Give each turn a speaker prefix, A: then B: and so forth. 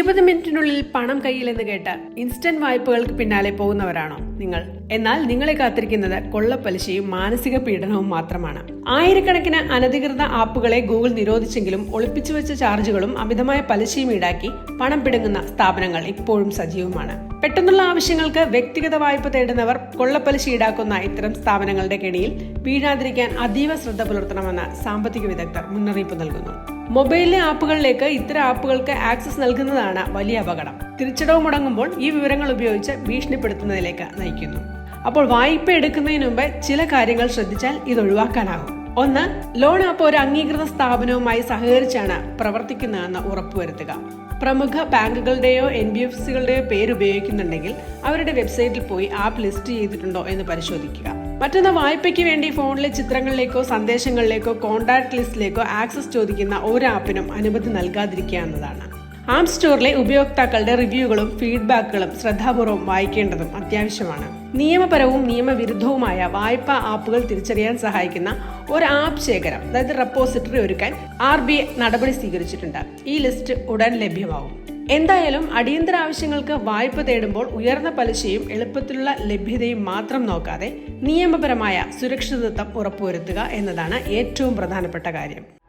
A: 20 മിനിറ്റിനുള്ളിൽ പണം കയ്യിലെന്ന് കേട്ട് ഇൻസ്റ്റന്റ് വായ്പകൾക്ക് പിന്നാലെ പോകുന്നവരാണോ നിങ്ങൾ? എന്നാൽ നിങ്ങളെ കാത്തിരിക്കുന്നത് കൊള്ളപ്പലിശയും മാനസിക പീഡനവും മാത്രമാണ്. ആയിരക്കണക്കിന് അനധികൃത ആപ്പുകളെ ഗൂഗിൾ നിരോധിച്ചെങ്കിലും ഒളിപ്പിച്ചു വെച്ച ചാർജുകളും അമിതമായ പലിശയും ഈടാക്കി പണം പിടുങ്ങുന്ന സ്ഥാപനങ്ങൾ ഇപ്പോഴും സജീവമാണ്. പെട്ടെന്നുള്ള ആവശ്യങ്ങൾക്ക് വ്യക്തിഗത വായ്പ തേടുന്നവർ കൊള്ളപ്പലിശ ഈടാക്കുന്ന ഇത്തരം സ്ഥാപനങ്ങളുടെ കെണിയിൽ വീഴാതിരിക്കാൻ അതീവ ശ്രദ്ധ പുലർത്തണമെന്ന് സാമ്പത്തിക വിദഗ്ധർ മുന്നറിയിപ്പ് നൽകുന്നു. മൊബൈലിലെ ആപ്പുകളിലേക്ക് ഇത്തരം ആപ്പുകൾക്ക് ആക്സസ് നൽകുന്നതാണ് വലിയ അപകടം. തിരിച്ചടവ് മുടങ്ങുമ്പോൾ ഈ വിവരങ്ങൾ ഉപയോഗിച്ച് ഭീഷണിപ്പെടുത്തുന്നതിലേക്ക് നയിക്കുന്നു. അപ്പോൾ വായ്പ എടുക്കുന്നതിന് മുമ്പ് ചില കാര്യങ്ങൾ ശ്രദ്ധിച്ചാൽ ഇത് ഒഴിവാക്കാനാകും. 1. ലോൺ ആപ്പ് ഒരു അംഗീകൃത സ്ഥാപനവുമായി സഹകരിച്ചാണ് പ്രവർത്തിക്കുന്നതെന്ന് ഉറപ്പുവരുത്തുക. പ്രമുഖ ബാങ്കുകളുടെയോ NBFCകളുടെയോ പേര് ഉപയോഗിക്കുന്നുണ്ടെങ്കിൽ അവരുടെ വെബ്സൈറ്റിൽ പോയി ആപ്പ് ലിസ്റ്റ് ചെയ്തിട്ടുണ്ടോ എന്ന് പരിശോധിക്കുക. മറ്റൊന്ന്, വായ്പയ്ക്ക് വേണ്ടി ഫോണിലെ ചിത്രങ്ങളിലേക്കോ സന്ദേശങ്ങളിലേക്കോ കോൺടാക്ട് ലിസ്റ്റിലേക്കോ ആക്സസ് ചോദിക്കുന്ന ഒരു ആപ്പിനും അനുമതി നൽകാതിരിക്കുക എന്നതാണ്. ആപ്പ് സ്റ്റോറിലെ ഉപയോക്താക്കളുടെ റിവ്യൂകളും ഫീഡ്ബാക്കുകളും ശ്രദ്ധാപൂർവ്വം വായിക്കേണ്ടതും അത്യാവശ്യമാണ്. നിയമപരവും നിയമവിരുദ്ധവുമായ വായ്പാ ആപ്പുകൾ തിരിച്ചറിയാൻ സഹായിക്കുന്ന ഒരു ആപ്പ് ശേഖരം, അതായത് റെപ്പോസിറ്ററി ഒരുക്കാൻ RBI നടപടി സ്വീകരിച്ചിട്ടുണ്ട്. ഈ ലിസ്റ്റ് ഉടൻ ലഭ്യമാവും. എന്തായാലും അടിയന്തര ആവശ്യങ്ങൾക്ക് വായ്പ തേടുമ്പോൾ ഉയർന്ന പലിശയും എളുപ്പത്തിലുള്ള ലഭ്യതയും മാത്രം നോക്കാതെ നിയമപരമായ സുരക്ഷിതത്വം ഉറപ്പുവരുത്തുക എന്നതാണ് ഏറ്റവും പ്രധാനപ്പെട്ട കാര്യം.